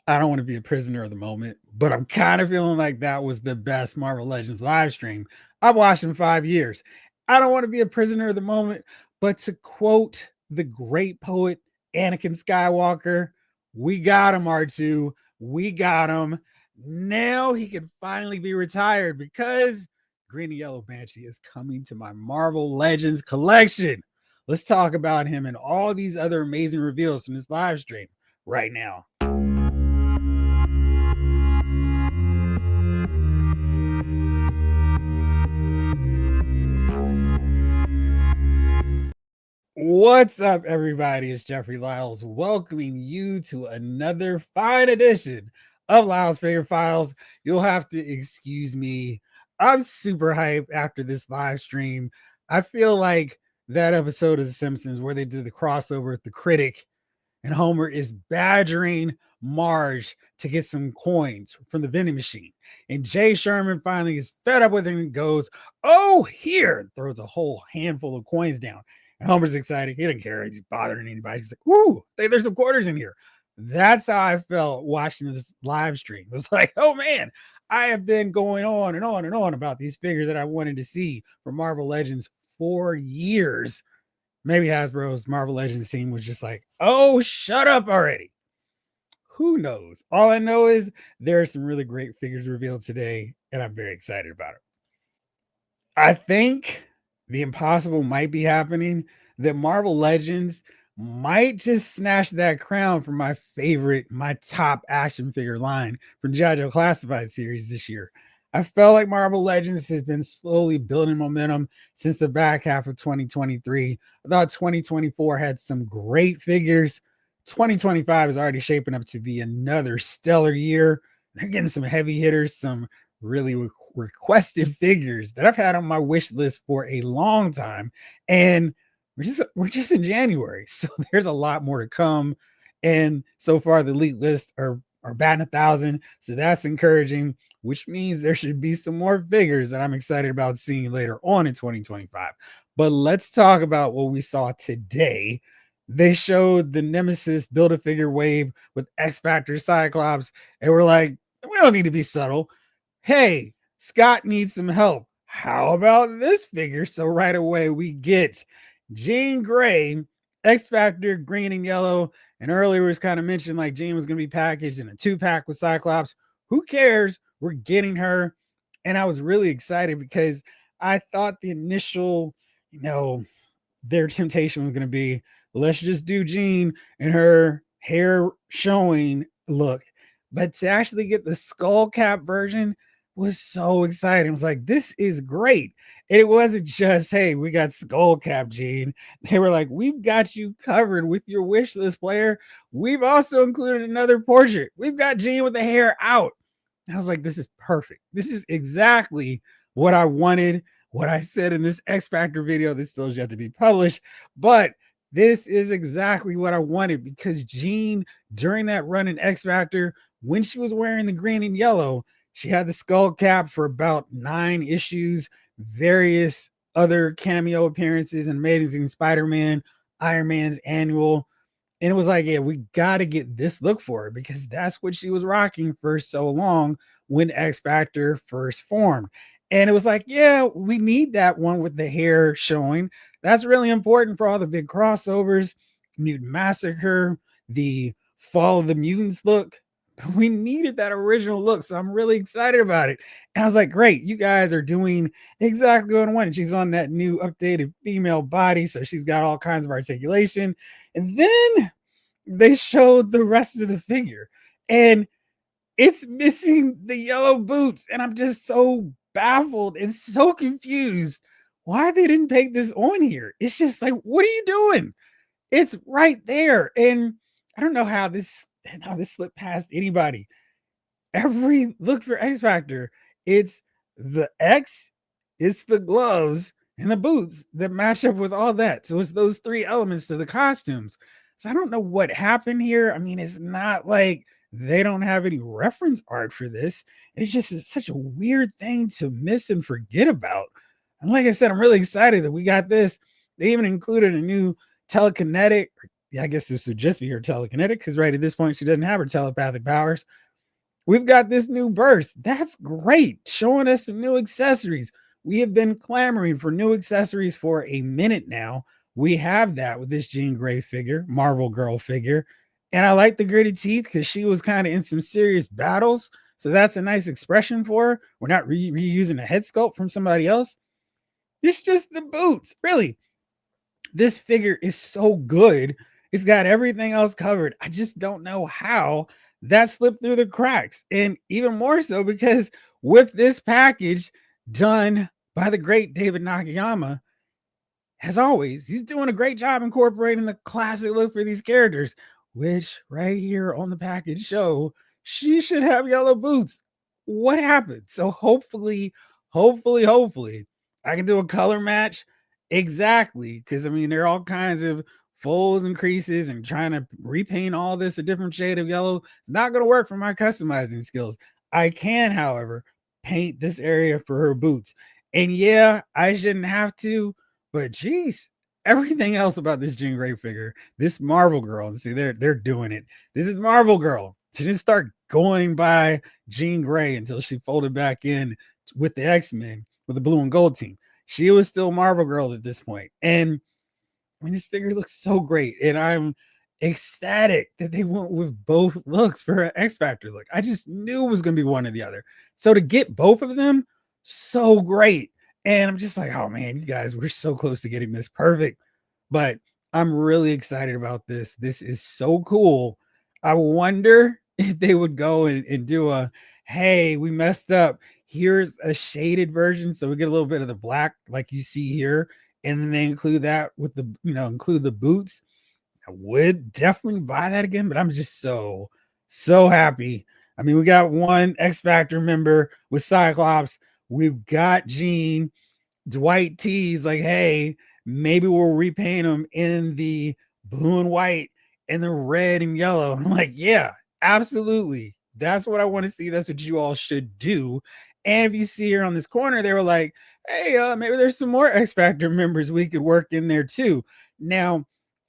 I don't want to be a prisoner of the moment, but I'm kind of feeling like that was the best Marvel Legends live stream I've watched in 5 years. I don't want to be a prisoner of the moment, but to quote the great poet Anakin Skywalker, we got him, R2. We got him. Now he can finally be retired because Green and Yellow Banshee is coming to my Marvel Legends collection. Let's talk about him and all these other amazing reveals from this live stream right now. What's up, everybody? It's Jeffrey Lyles welcoming you to another fine edition of Lyles Figure Files. You'll have to excuse me. I'm super hyped after this live stream. I feel like that episode of The Simpsons where they did the crossover with the critic and Homer is badgering Marge to get some coins from the vending machine. And Jay Sherman finally is fed up with him and goes, "Oh, here!" Throws a whole handful of coins down. And Homer's excited. He doesn't care. He's bothering anybody. He's like, "Ooh, there's some quarters in here." That's how I felt watching this live stream. It was like, oh man, I have been going on and on and on about these figures that I wanted to see from Marvel Legends for years. Maybe Hasbro's Marvel Legends team was just like, oh, shut up already. Who knows? All I know is there are some really great figures revealed today, and I'm very excited about it. I think the impossible might be happening, that Marvel Legends might just snatch that crown from my top action figure line from G.I. Joe Classified series this year. I felt like Marvel Legends has been slowly building momentum since the back half of 2023. I thought 2024 had some great figures. 2025 is already shaping up to be another stellar year. They're getting some heavy hitters, some really requested figures that I've had on my wish list for a long time. And we're just in January. So there's a lot more to come. And so far the elite list are batting 1,000. So that's encouraging, which means there should be some more figures that I'm excited about seeing later on in 2025. But let's talk about what we saw today. They showed the Nemesis Build-A-Figure wave with X Factor Cyclops, and we're like, we don't need to be subtle. Hey, Scott needs some help. How about this figure? So right away we get Jean Grey, X Factor, green and yellow. And earlier it was kind of mentioned like Jean was going to be packaged in a 2-pack with Cyclops. Who cares? We're getting her. And I was really excited because I thought the initial, their temptation was going to be, let's just do Jean and her hair showing look. But to actually get the skull cap version was so exciting. It was like, this is great. And it wasn't just, hey, we got skull cap, Jean. They were like, we've got you covered with your wish list, player. We've also included another portrait. We've got Jean with the hair out. And I was like, this is perfect. This is exactly what I wanted, what I said in this X Factor video that still has yet to be published. But this is exactly what I wanted because Jean, during that run in X Factor, when she was wearing the green and yellow, she had the skull cap for about 9 issues, various other cameo appearances in Amazing Spider-Man, Iron Man's annual. And it was like, yeah, we got to get this look for her because that's what she was rocking for so long when X Factor first formed. And it was like, yeah, we need that one with the hair showing. That's really important for all the big crossovers, Mutant Massacre, the Fall of the Mutants look. We needed that original look. So I'm really excited about it. And I was like, great, you guys are doing exactly what I wanted. She's on that new updated female body. So she's got all kinds of articulation. And then they showed the rest of the figure. And it's missing the yellow boots. And I'm just so baffled and so confused why they didn't take this on here. It's just like, what are you doing? It's right there. And I don't know how this slipped past anybody. Every look for X Factor, it's the X, it's the gloves and the boots that match up with all that. So it's those 3 elements to the costumes. So I don't know what happened here. I mean, it's not like they don't have any reference art for this. It's just such a weird thing to miss and forget about. And like I said, I'm really excited that we got this. They even included a new telekinetic yeah, I guess this would just be her telekinetic because right at this point she doesn't have her telepathic powers. We've got this new burst. That's great. Showing us some new accessories. We have been clamoring for new accessories for a minute now. We have that with this Jean Grey figure, Marvel Girl figure. And I like the gritty teeth because she was kind of in some serious battles. So that's a nice expression for her. We're not reusing a head sculpt from somebody else. It's just the boots. Really, this figure is so good. It's got everything else covered. I just don't know how that slipped through the cracks. And even more so because with this package done by the great David Nakayama, as always, he's doing a great job incorporating the classic look for these characters, which right here on the package show she should have yellow boots. What happened? So hopefully, I can do a color match. Exactly. Because I mean, there are all kinds of folds and creases, and trying to repaint all this a different shade of yellow. It's not going to work for my customizing skills. I can, however, paint this area for her boots. And yeah, I shouldn't have to, but geez, everything else about this Jean Grey figure, this Marvel Girl, and see, they're doing it. This is Marvel Girl. She didn't start going by Jean Grey until she folded back in with the X-Men with the blue and gold team. She was still Marvel Girl at this point. And I mean, this figure looks so great, and I'm ecstatic that they went with both looks for an X Factor look. I just knew it was going to be one or the other. So to get both of them, so great. And I'm just like, oh man, you guys, we're so close to getting this perfect. But I'm really excited about this. This is so cool. I wonder if they would go and do a, hey, we messed up. Here's a shaded version. So we get a little bit of the black, like you see here, and then they include that with the, include the boots. I would definitely buy that again, but I'm just so happy. I mean, we got one X Factor member with Cyclops. We've got Jean. Dwight T's like, hey, maybe we'll repaint them in the blue and white and the red and yellow. And I'm like, yeah, absolutely. That's what I want to see. That's what you all should do. And if you see here on this corner, they were like, hey, maybe there's some more X Factor members we could work in there too. Now,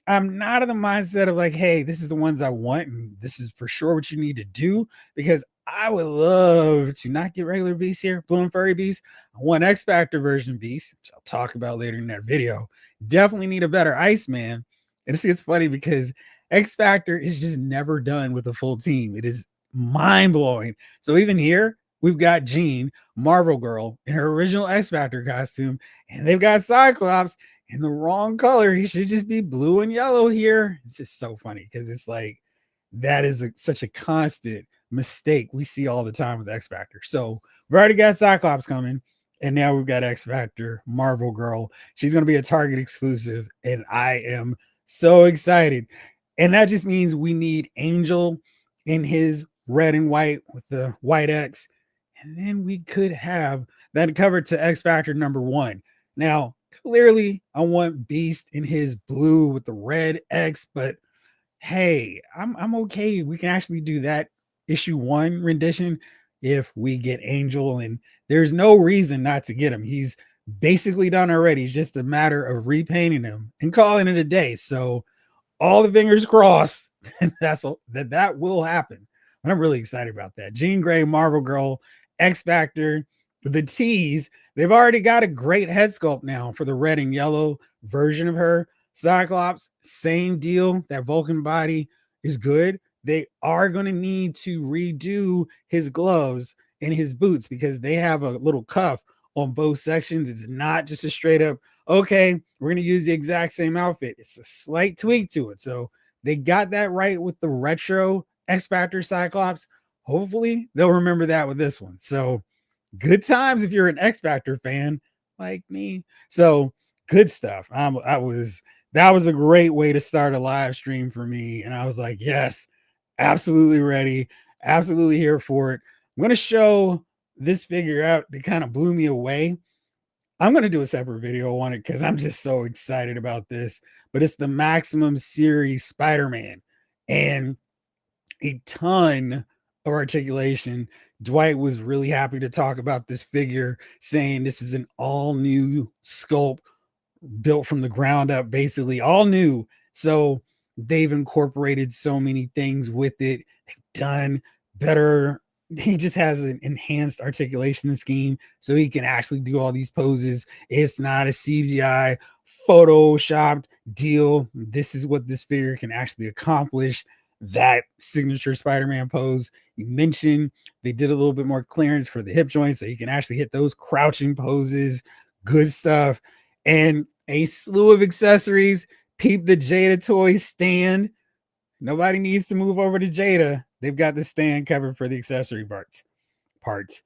I'm not in the mindset of like, hey, this is the ones I want, and this is for sure what you need to do, because I would love to not get regular Beast here, Blue and Furry Beast. I want X Factor version Beast, which I'll talk about later in that video. Definitely need a better Iceman. And see, it's funny because X Factor is just never done with a full team. It is mind blowing. So even here, we've got Jean, Marvel Girl, in her original X Factor costume, and they've got Cyclops in the wrong color. He should just be blue and yellow here. It's just so funny because it's like that is such a constant mistake we see all the time with X Factor. So we've already got Cyclops coming, and now we've got X Factor, Marvel Girl. She's going to be a Target exclusive, and I am so excited. And that just means we need Angel in his red and white with the white X, and then we could have that covered to X Factor #1. Now, clearly, I want Beast in his blue with the red X, but hey, I'm okay. We can actually do that issue 1 rendition if we get Angel, and there's no reason not to get him. He's basically done already. It's just a matter of repainting him and calling it a day. So all the fingers crossed that will happen. And I'm really excited about that. Jean Grey, Marvel Girl, X Factor, the tease. They've already got a great head sculpt now for the red and yellow version of her. Cyclops, same deal. That Vulcan body is good. They are going to need to redo his gloves and his boots because they have a little cuff on both sections. It's not just a straight up, okay, we're going to use the exact same outfit. It's a slight tweak to it. So they got that right with the retro X Factor Cyclops. Hopefully they'll remember that with this one. So good times if you're an X Factor fan like me. So good stuff. That was a great way to start a live stream for me. And I was like, yes, absolutely ready. Absolutely here for it. I'm going to show this figure out that kind of blew me away. I'm going to do a separate video on it because I'm just so excited about this. But it's the Maximum Series Spider-Man. And a ton of articulation. Dwight was really happy to talk about this figure, saying this is an all new sculpt built from the ground up, basically all new. So they've incorporated so many things with it. They've done better. He just has an enhanced articulation scheme so he can actually do all these poses. It's not a CGI photoshopped deal. This is what this figure can actually accomplish. That signature Spider-Man pose you mentioned, they did a little bit more clearance for the hip joints so you can actually hit those crouching poses. Good stuff. And a slew of accessories. Peep the Jada toy stand. Nobody needs to move over to Jada. They've got the stand covered for the accessory parts.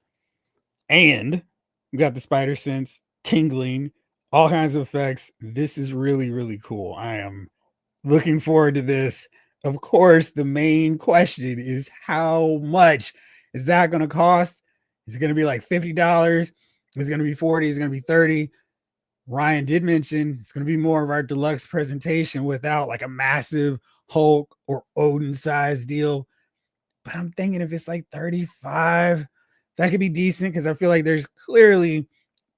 And we got the spider sense, tingling, all kinds of effects. This is really, really cool. I am looking forward to this. Of course, the main question is how much is that going to cost? Is it going to be like $50? Is it going to be 40? Is it going to be 30? Ryan did mention it's going to be more of our deluxe presentation without like a massive Hulk or Odin size deal. But I'm thinking if it's like 35, that could be decent because I feel like there's clearly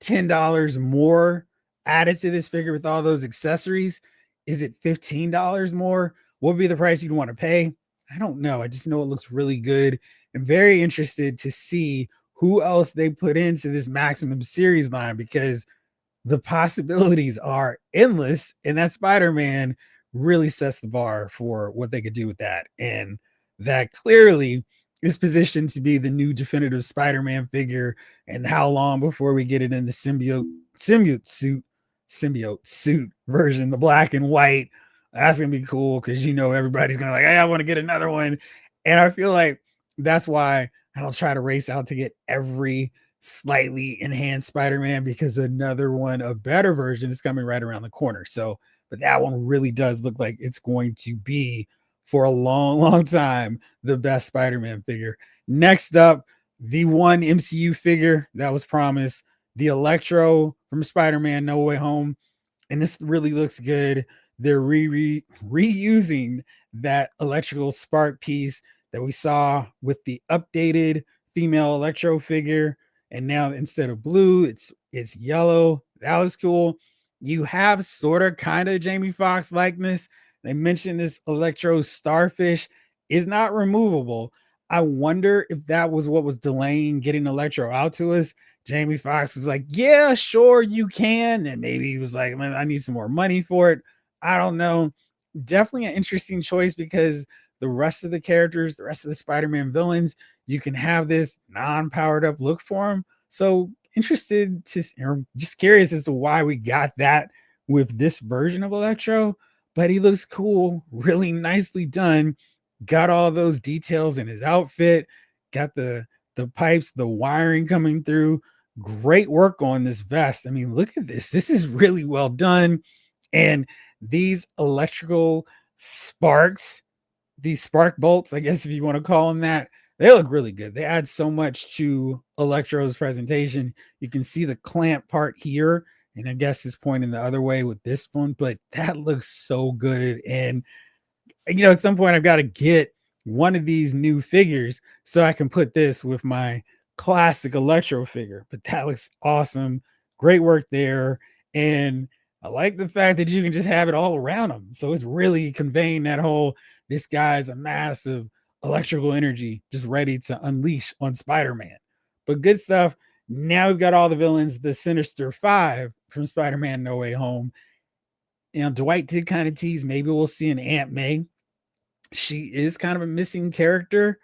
$10 more added to this figure with all those accessories. Is it $15 more? What would be the price you'd want to pay? I don't know. I just know it looks really good. I'm very interested to see who else they put into this Maximum series line because the possibilities are endless, and that Spider-Man really sets the bar for what they could do with that. And that clearly is positioned to be the new definitive Spider-Man figure. And how long before we get it in the symbiote suit version, the black and white? That's gonna be cool because everybody's gonna like, hey, I want to get another one. And I feel like that's why I don't try to race out to get every slightly enhanced Spider-Man because another one, a better version, is coming right around the corner. So, but that one really does look like it's going to be for a long, long time the best Spider-Man figure. Next up, the one MCU figure that was promised, the Electro from Spider-Man No Way Home. And this really looks good. They're reusing that electrical spark piece that we saw with the updated female Electro figure, and now instead of blue, it's yellow. That looks cool. You have sort of kind of Jamie Foxx likeness. They mentioned this Electro starfish is not removable. I wonder if that was what was delaying getting Electro out to us. Jamie Foxx was like, yeah, sure, you can. And maybe he was like, man, I need some more money for it. I don't know. Definitely an interesting choice because the rest of the characters, the rest of the Spider-Man villains, you can have this non-powered up look for them. So interested to, or just curious as to why we got that with this version of Electro. But he looks cool, really nicely done. Got all those details in his outfit. Got the pipes, the wiring coming through. Great work on this vest. I mean, look at this. This is really well done. And these electrical sparks, these spark bolts, I guess if you want to call them that, they look really good. They add so much to Electro's presentation. You can see the clamp part here, and I guess it's pointing the other way with this one, but that looks so good. And at some point I've got to get one of these new figures so I can put this with my classic Electro figure. But that looks awesome. Great work there. And I like the fact that you can just have it all around them. So it's really conveying that whole this guy's a massive electrical energy just ready to unleash on Spider-Man. But good stuff. Now we've got all the villains, the Sinister Five from Spider-Man No Way Home. Dwight did kind of tease maybe we'll see an Aunt May. She is kind of a missing character.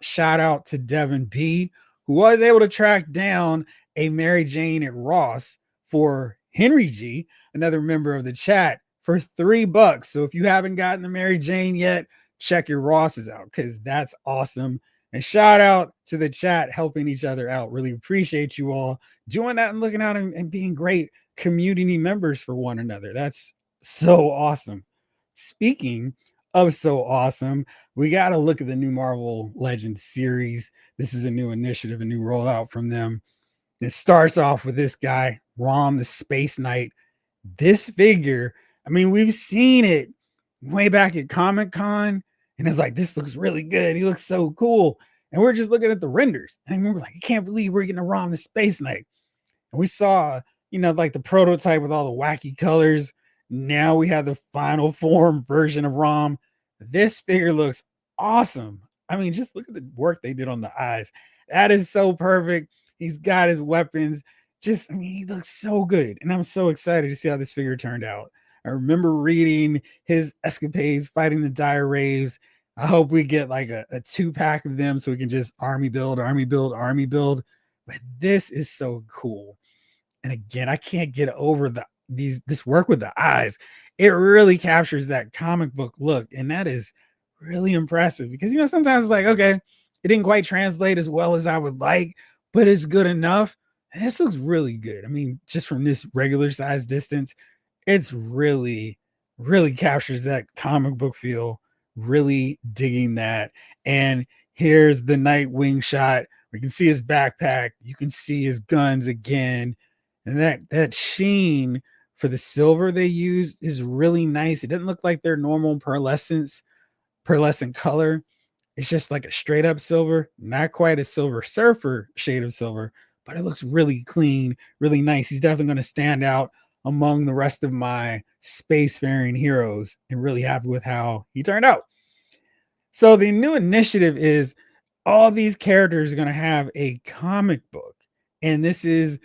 Shout out to Devin B, who was able to track down a Mary Jane at Ross for Henry G, another member of the chat, for $3. So if you haven't gotten the Mary Jane yet, check your Rosses out because that's awesome. And shout out to the chat helping each other out. Really appreciate you all doing that and looking out and being great community members for one another. That's so awesome. Speaking of so awesome, we got to look at the new Marvel Legends series. This is a new initiative, a new rollout from them. It starts off with this guy, ROM the Space Knight. This figure, I mean, we've seen it way back at Comic Con, and it's like, this looks really good. He looks so cool. And we're just looking at the renders. And we're like, I can't believe we're getting a ROM the Space Knight. And we saw, like the prototype with all the wacky colors. Now we have the final form version of ROM. This figure looks awesome. I mean, just look at the work they did on the eyes. That is so perfect. He's got his weapons. Just, I mean, he looks so good. And I'm so excited to see how this figure turned out. I remember reading his escapades fighting the dire raves. I hope we get like a 2-pack of them so we can just army build, army build, army build. But this is so cool. And again, I can't get over this work with the eyes. It really captures that comic book look, and that is really impressive because sometimes it's like, okay, it didn't quite translate as well as I would like, but it's good enough. And this looks really good. I mean, just from this regular size distance, it's really captures that comic book feel. Really digging that. And here's the Nightwing shot. We can see his backpack. You can see his guns again, and that sheen for the silver they used is really nice. It doesn't look like their normal pearlescent color. It's just like a straight up silver, not quite a Silver Surfer shade of silver, but it looks really clean, really nice. He's definitely going to stand out among the rest of my spacefaring heroes, and really happy with how he turned out. So the new initiative is all these characters are going to have a comic book, and this is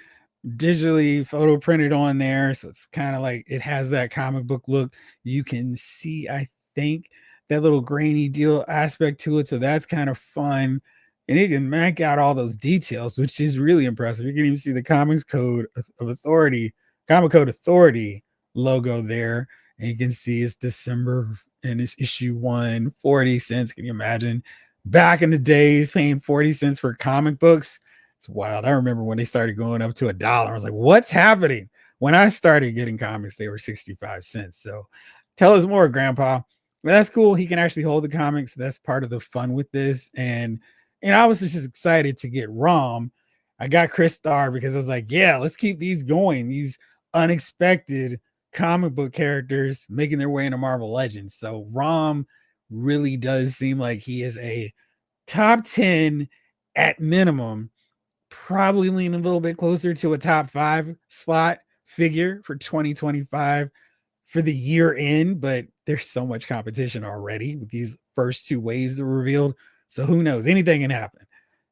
digitally photo printed on there, so it's kind of like it has that comic book look. You can see, I think, that little grainy deal aspect to it, so that's kind of fun. And you can mark out all those details, which is really impressive. You can even see the Comic Code Authority logo there, and you can see it's December and it's issue 1, 40 cents. Can you imagine back in the days paying 40 cents for comic books? It's wild. I remember when they started going up to $1. I was like, what's happening? When I started getting comics, they were 65 cents. So tell us more, Grandpa. But that's cool. He can actually hold the comics. That's part of the fun with this. And I was just excited to get ROM. I got Chris Star because I was like, yeah, let's keep these going. These unexpected comic book characters making their way into Marvel Legends. So ROM really does seem like he is a top 10 at minimum, probably lean a little bit closer to a top 5 slot figure for 2025 for the year end, but there's so much competition already with these first 2 waves that were revealed. So who knows? Anything can happen,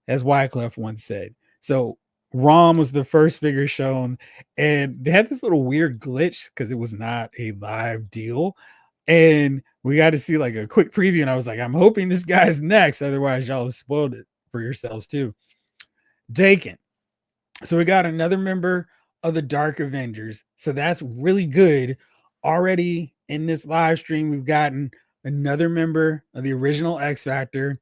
as Wyclef once said. So ROM was the first figure shown, and they had this little weird glitch because it was not a live deal. And we got to see like a quick preview, and I was like, I'm hoping this guy's next. Otherwise, y'all have spoiled it for yourselves too. Daken. So we got another member of the Dark Avengers. So that's really good. Already in this live stream, we've gotten another member of the original X Factor.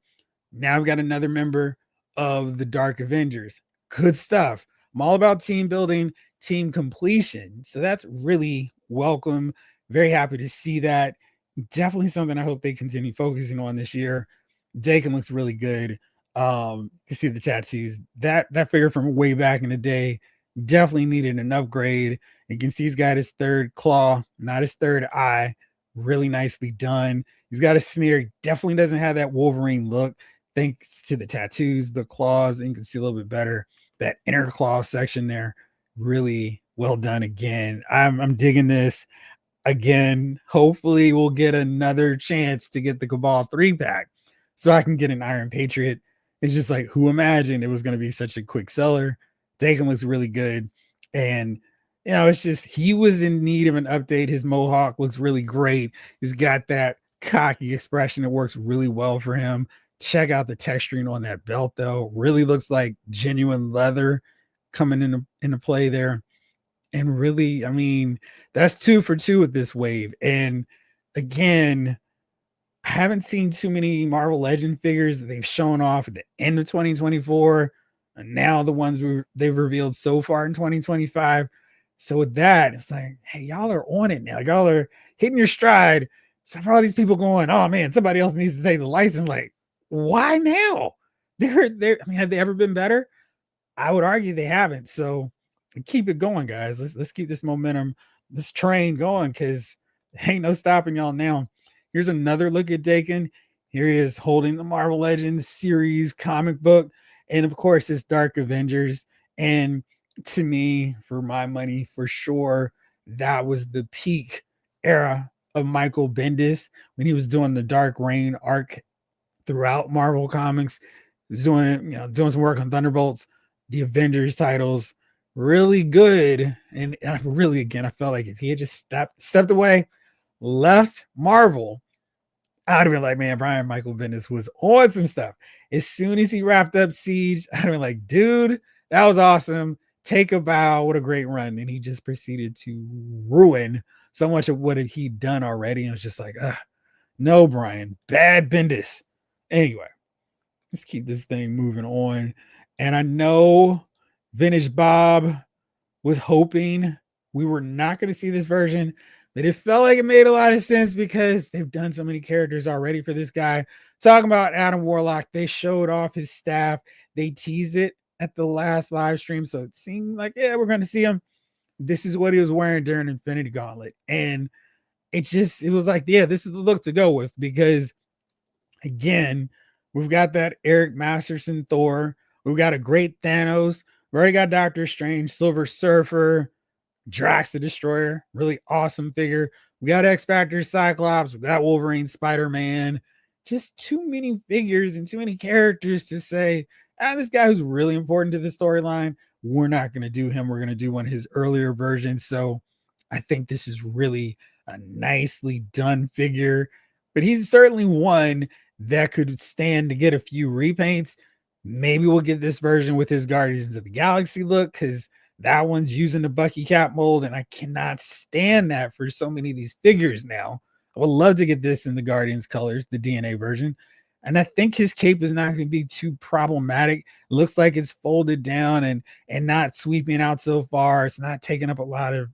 Now we've got another member of the Dark Avengers. Good stuff. I'm all about team building, team completion. So that's really welcome. Very happy to see that. Definitely something I hope they continue focusing on this year. Daken looks really good. You see the tattoos. That figure from way back in the day definitely needed an upgrade. You can see he's got his 3rd claw, not his 3rd eye. Really nicely done. He's got a sneer. Definitely doesn't have that Wolverine look, thanks to the tattoos, the claws, and you can see a little bit better that inner claw section there. Really well done again. I'm digging this. Again, hopefully we'll get another chance to get the Cabal 3-pack so I can get an Iron Patriot. It's just like, who imagined it was going to be such a quick seller? Daken looks really good. And, it's just, he was in need of an update. His mohawk looks really great. He's got that cocky expression that works really well for him. Check out the texturing on that belt, though. Really looks like genuine leather coming into play there. And really, I mean, that's 2 for 2 with this wave. And again, I haven't seen too many Marvel Legend figures that they've shown off at the end of 2024. And now the ones they've revealed so far in 2025. So with that, it's like, hey, y'all are on it now. Y'all are hitting your stride. So for all these people going, oh man, somebody else needs to take the license. Like, why now? I mean, have they ever been better? I would argue they haven't. So keep it going, guys. Let's keep this momentum, this train going, because ain't no stopping y'all now. Here's another look at Daken. Here he is holding the Marvel Legends series comic book, and of course, it's Dark Avengers. And to me, for my money, for sure, that was the peak era of Michael Bendis when he was doing the Dark Reign arc throughout Marvel Comics. He was doing it, doing some work on Thunderbolts, the Avengers titles, really good. And I really, again, I felt like if he had just stepped away, left Marvel, I'd have been like, man, Brian Michael Bendis was on some stuff. As soon as he wrapped up Siege, I'd have been like, dude, that was awesome. Take a bow. What a great run. And he just proceeded to ruin so much of what he'd done already. And it was just like, no, Brian, bad Bendis. Anyway, let's keep this thing moving on. And I know Vintage Bob was hoping we were not going to see this version, but it felt like it made a lot of sense because they've done so many characters already for this guy. Talking about Adam Warlock, they showed off his staff. They teased it at the last live stream, so it seemed like, yeah, we're going to see him. This is what he was wearing during Infinity Gauntlet. And it was like, yeah, this is the look to go with because, again, we've got that Eric Masterson Thor. We've got a great Thanos. We already got Doctor Strange, Silver Surfer, Drax the Destroyer, really awesome figure. We got X Factor, Cyclops, we got Wolverine, Spider Man. Just too many figures and too many characters to say, this guy who's really important to the storyline, we're not going to do him. We're going to do one of his earlier versions. So I think this is really a nicely done figure, but he's certainly one that could stand to get a few repaints. Maybe we'll get this version with his Guardians of the Galaxy look because that one's using the Bucky Cap mold, and I cannot stand that for so many of these figures now. I would love to get this in the Guardians colors, the DNA version. And I think his cape is not going to be too problematic. It looks like it's folded down and not sweeping out so far. It's not taking up a lot of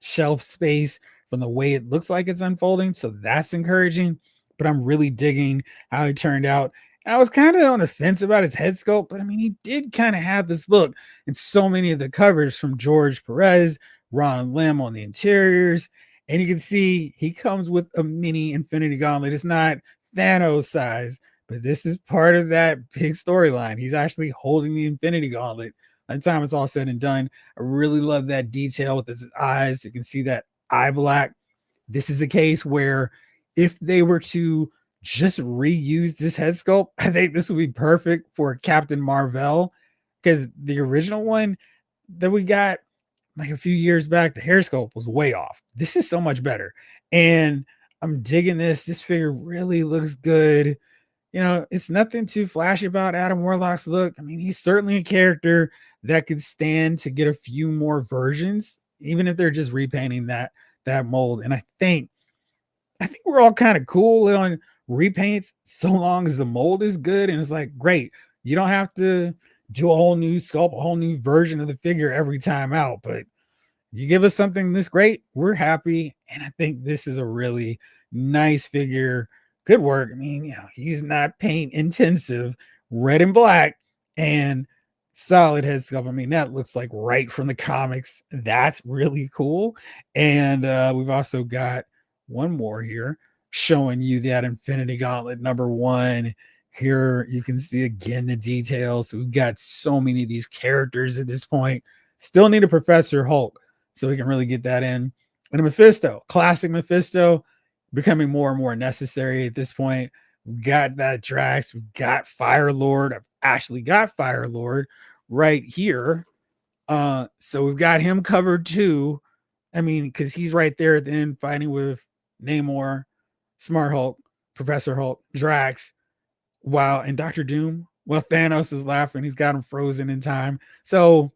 shelf space from the way it looks like it's unfolding. So that's encouraging. But I'm really digging how it turned out. I was kind of on the fence about his head sculpt, but I mean, he did kind of have this look in so many of the covers from George Perez, Ron Lim on the interiors. And you can see he comes with a mini Infinity Gauntlet. It's not Thanos size, but this is part of that big storyline. He's actually holding the Infinity Gauntlet. By the time it's all said and done, I really love that detail with his eyes. You can see that eye black. This is a case where if they were to just reuse this head sculpt, I think this would be perfect for Captain Marvel because the original one that we got like a few years back, the hair sculpt was way off. This is so much better. And I'm digging this. This figure really looks good. It's nothing too flashy about Adam Warlock's look. I mean, he's certainly a character that could stand to get a few more versions, even if they're just repainting that mold. And I think we're all kind of cool on repaints so long as the mold is good. And it's like, great, you don't have to do a whole new sculpt, a whole new version of the figure every time out, but you give us something this great, we're happy. And I think this is a really nice figure. Good work. I mean, he's not paint intensive, red and black, and solid head sculpt. I mean, that looks like right from the comics. That's really cool. And we've also got one more here showing you that Infinity Gauntlet #1. Here you can see again the details. We've got so many of these characters at this point. Still need a Professor Hulk so we can really get that in. And a Mephisto, classic Mephisto, becoming more and more necessary at this point. We've got that Drax, we've got Fire Lord. I've actually got Fire Lord right here. So we've got him covered too. I mean, because he's right there at the end fighting with Namor, Smart Hulk, Professor Hulk, Drax. Wow, and Doctor Doom. Well, Thanos is laughing. He's got him frozen in time. So,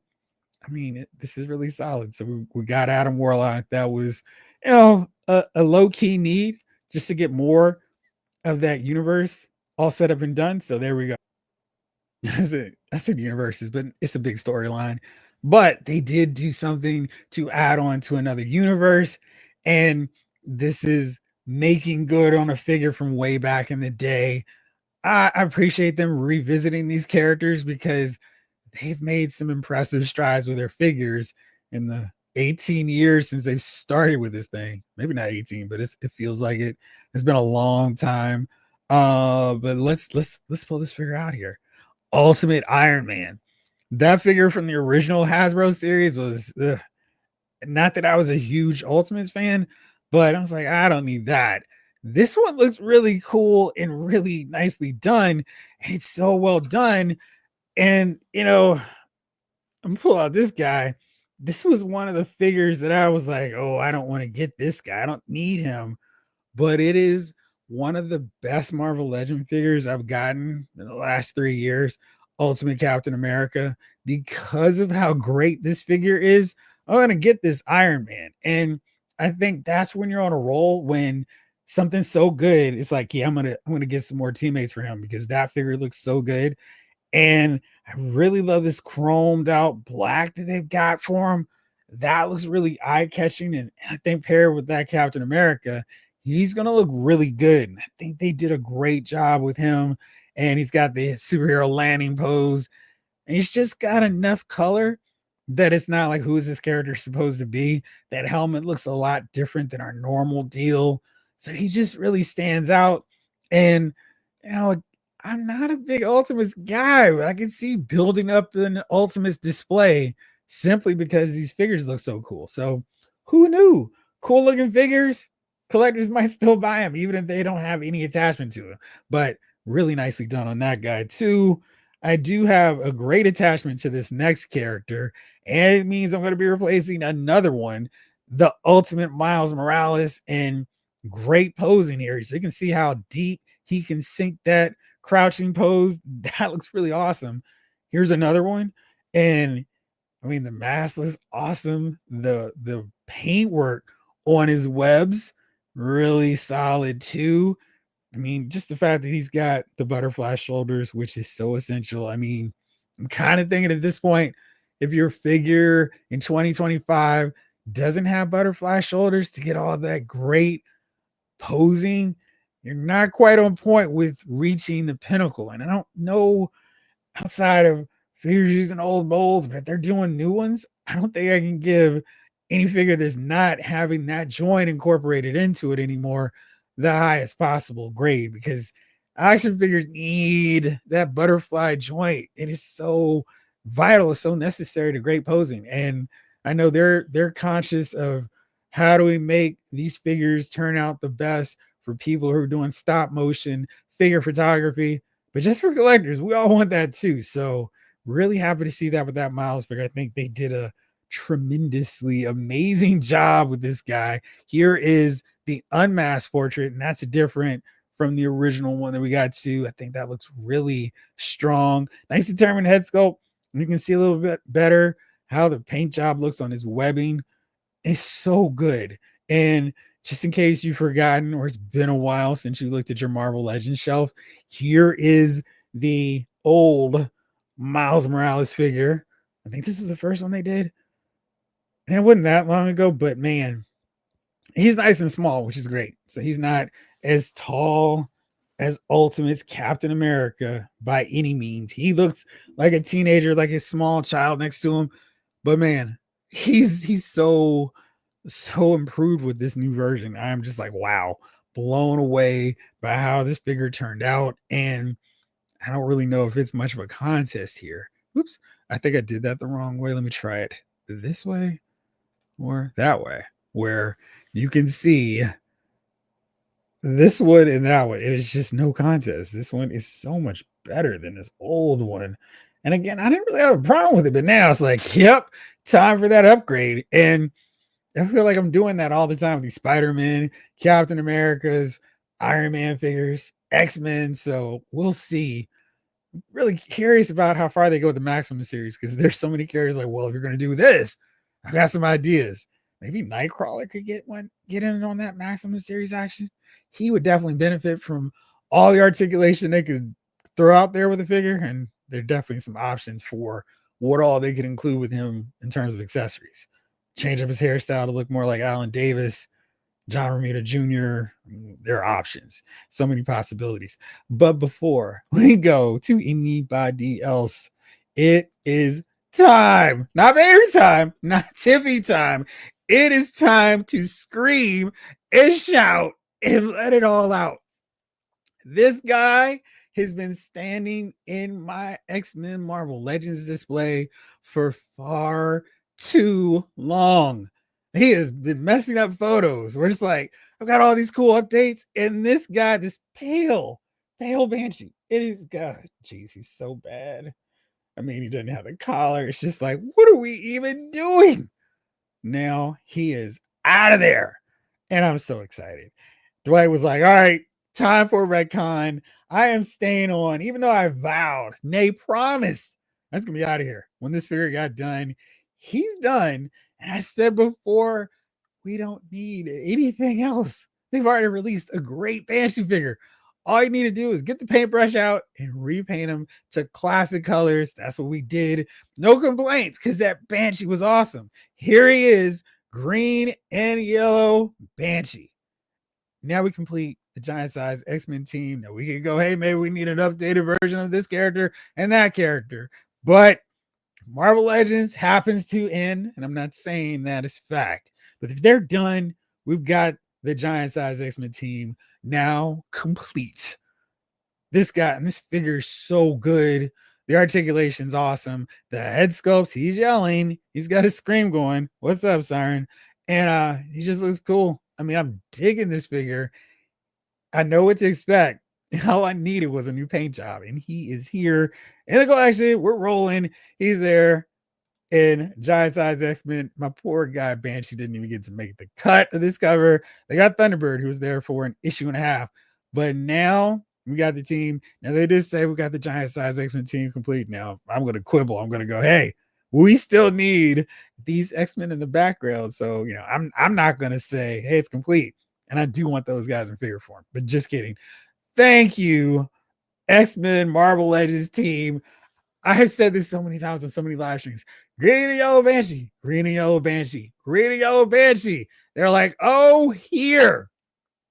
I mean, this is really solid. So we got Adam Warlock. That was, a low key need just to get more of that universe all set up and done. So there we go. I said universes, but it's a big storyline. But they did do something to add on to another universe, and this is making good on a figure from way back in the day. I appreciate them revisiting these characters because they've made some impressive strides with their figures in the 18 years since they've started with this thing. Maybe not 18, but it feels like it. It's been a long time. But let's pull this figure out here. Ultimate Iron Man. That figure from the original Hasbro series was not that I was a huge Ultimates fan, but I was like, I don't need that. This one looks really cool and really nicely done, and it's so well done. And I'm gonna pull out this guy. This was one of the figures that I was like, oh, I don't want to get this guy. I don't need him. But it is one of the best Marvel Legend figures I've gotten in the last 3 years. Ultimate Captain America, because of how great this figure is. I'm gonna get this Iron Man, and I think that's when you're on a roll. When something's so good, it's like, yeah, I'm gonna get some more teammates for him because that figure looks so good. And I really love this chromed out black that they've got for him. That looks really eye catching. And I think paired with that Captain America, he's going to look really good. And I think they did a great job with him. And he's got the superhero landing pose, and he's just got enough color that it's not like, who is this character supposed to be? That helmet looks a lot different than our normal deal. So he just really stands out. And, you know, I'm not a big Ultimates guy, but I can see building up an Ultimates display simply because these figures look so cool. So who knew? Cool looking figures. Collectors might still buy them, even if they don't have any attachment to them. But really nicely done on that guy, too. I do have a great attachment to this next character, and it means I'm going to be replacing another one, the Ultimate Miles Morales, and great posing here. So you can see how deep he can sink that crouching pose. That looks really awesome. Here's another one, and I mean the mask looks awesome. The paintwork on his webs really solid too. I mean, just the fact that he's got the butterfly shoulders, which is so essential. I mean, I'm kind of thinking at this point, if your figure in 2025 doesn't have butterfly shoulders to get all that great posing, you're not quite on point with reaching the pinnacle. And I don't know, outside of figures using old molds, but if they're doing new ones, I don't think I can give any figure that's not having that joint incorporated into it anymore the highest possible grade, because action figures need that butterfly joint. It is so vital, it's so necessary to great posing. And I know they're conscious of how do we make these figures turn out the best for people who are doing stop motion figure photography, but just for collectors, we all want that too. So really happy to see that with that Miles figure. I think they did a tremendously amazing job with this guy. Here is the unmasked portrait, and that's different from the original one that we got to. I think that looks really strong. Nice determined head sculpt. You can see a little bit better how the paint job looks on his webbing. It's so good. And just in case you've forgotten or it's been a while since you looked at your Marvel Legends shelf, here is the old Miles Morales figure. I think this was the first one they did. And it wasn't that long ago, but man, he's nice and small, which is great. So he's not as tall as Ultimate's Captain America by any means. He looks like a teenager, like a small child next to him. But man, he's so improved with this new version. I'm just like, wow, blown away by how this figure turned out. And I don't really know if it's much of a contest here. Oops, I think I did that the wrong way. Let me try it this way or that way, where you can see this one and that one. It is just no contest. This one is so much better than this old one. And again, I didn't really have a problem with it, but now it's like, yep, time for that upgrade. And I feel like I'm doing that all the time with these Spider-Man, Captain America's, Iron Man figures, X-Men. So we'll see. Really curious about how far they go with the Maximum series, because there's so many characters like, well, if you're going to do this, I've got some ideas. Maybe Nightcrawler could get in on that Maximum series action. He would definitely benefit from all the articulation they could throw out there with the figure. And there are definitely some options for what all they could include with him in terms of accessories. Change up his hairstyle to look more like Alan Davis, John Romita Jr. There are options, so many possibilities. But before we go to anybody else, it is time. Not Vader's time, not Tiffy time. It is time to scream and shout and let it all out. This guy has been standing in my X-Men Marvel Legends display for far too long. he has been messing up photos. We're just like, I've got all these cool updates, and this guy, this pale Banshee, it is God, jeez, he's so bad. I mean, he doesn't have a collar. It's just like, what are we even doing? Now he is out of there. And I'm so excited. Dwight was like, all right, time for a retcon. I am staying on, even though I vowed, nay, promised, that's going to be out of here. When this figure got done, he's done. And I said before, we don't need anything else. They've already released a great Banshee figure. All you need to do is get the paintbrush out and repaint them to classic colors. That's what we did. No complaints, because that Banshee was awesome. Here he is, green and yellow Banshee. Now we complete the giant size X-Men team. Now we can go, hey, maybe we need an updated version of this character and that character. But Marvel Legends happens to end, and I'm not saying that is fact. But if they're done, we've got the giant size X-Men team now complete. This guy and this figure is so good. The articulation's awesome. The head sculpts, he's yelling. He's got his scream going. What's up, Siren? And he just looks cool. I mean, I'm digging this figure. I know what to expect. All I needed was a new paint job, and he is here in the collection. We're rolling. He's there in giant size X-Men. My poor guy Banshee didn't even get to make the cut of this cover. They got Thunderbird, who was there for an issue and a half, but now we got the team. Now they did say we got the giant size X-Men team complete. Now I'm going to quibble. I'm going to go, hey, we still need these X-Men in the background. So I'm not going to say, hey, it's complete. And I do want those guys in figure form, but just kidding. Thank you, X-Men Marvel Legends team. I have said this so many times on so many live streams. Green and yellow Banshee, green and yellow Banshee, green and yellow Banshee. They're like, oh, here,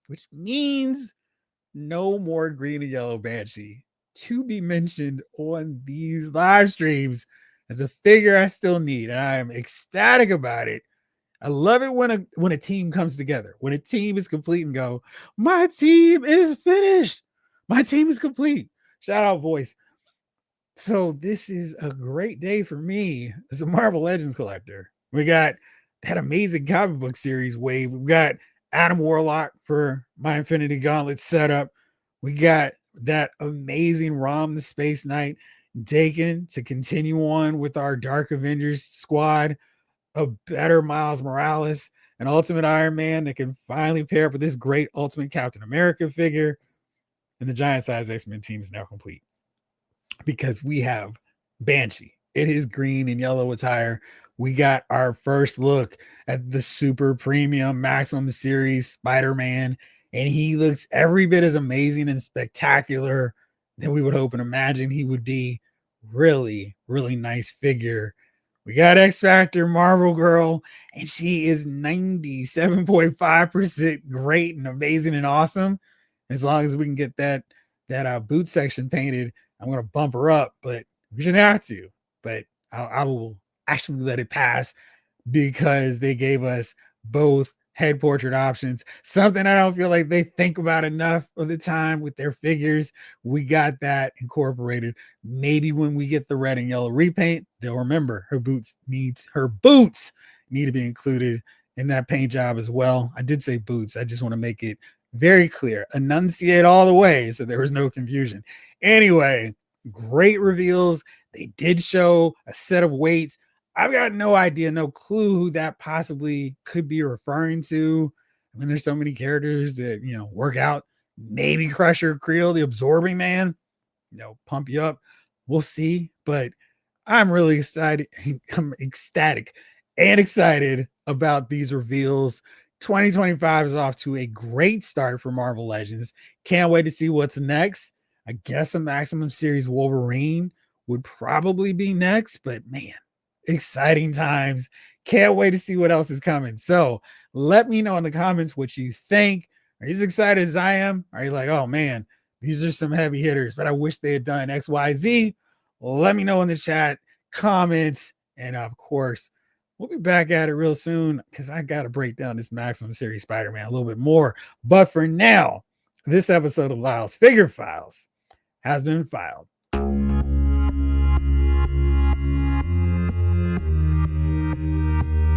which means no more green and yellow Banshee to be mentioned on these live streams as a figure I still need. And I am ecstatic about it. I love it when a team comes together, when a team is complete and go, my team is finished. My team is complete. Shout out voice. So this is a great day for me as a Marvel Legends collector. We got that amazing comic book series wave. We've got Adam Warlock for my Infinity Gauntlet setup. We got that amazing ROM the Space Knight, Daken to continue on with our Dark Avengers squad, a better Miles Morales, an Ultimate Iron Man that can finally pair up with this great Ultimate Captain America figure. And the giant size X-Men team is now complete because we have Banshee. It is green and yellow attire. We got our first look at the super premium maximum series Spider-Man, and he looks every bit as amazing and spectacular that we would hope and imagine he would be. Really, really nice figure. We got X Factor Marvel Girl, and she is 97.5% great and amazing and awesome. As long as we can get that boot section painted, I'm going to bump her up, but we shouldn't have to. But I will actually let it pass because they gave us both head portrait options, something I don't feel like they think about enough of the time with their figures. We got that incorporated. Maybe when we get the red and yellow repaint, they'll remember her boots need to be included in that paint job as well. I did say boots. I just want to make it very clear, enunciate all the way so there was no confusion. Anyway, great reveals. They did show a set of weights. I've got no idea, no clue who that possibly could be referring to. I mean, there's so many characters that, work out. Maybe Crusher Creel, the absorbing man, pump you up. We'll see. But I'm really excited. I'm ecstatic and excited about these reveals. 2025 is off to a great start for Marvel Legends. Can't wait to see what's next. I guess a Maximum Series Wolverine would probably be next, but man, exciting times. Can't wait to see what else is coming. So let me know in the comments what you think. Are you as excited as I am? Are you like, oh man, these are some heavy hitters, but I wish they had done XYZ? Let me know in the chat, comments, and of course, we'll be back at it real soon because I got to break down this Maximum Series Spider-Man a little bit more. But for now, this episode of Lyle's Figure Files has been filed.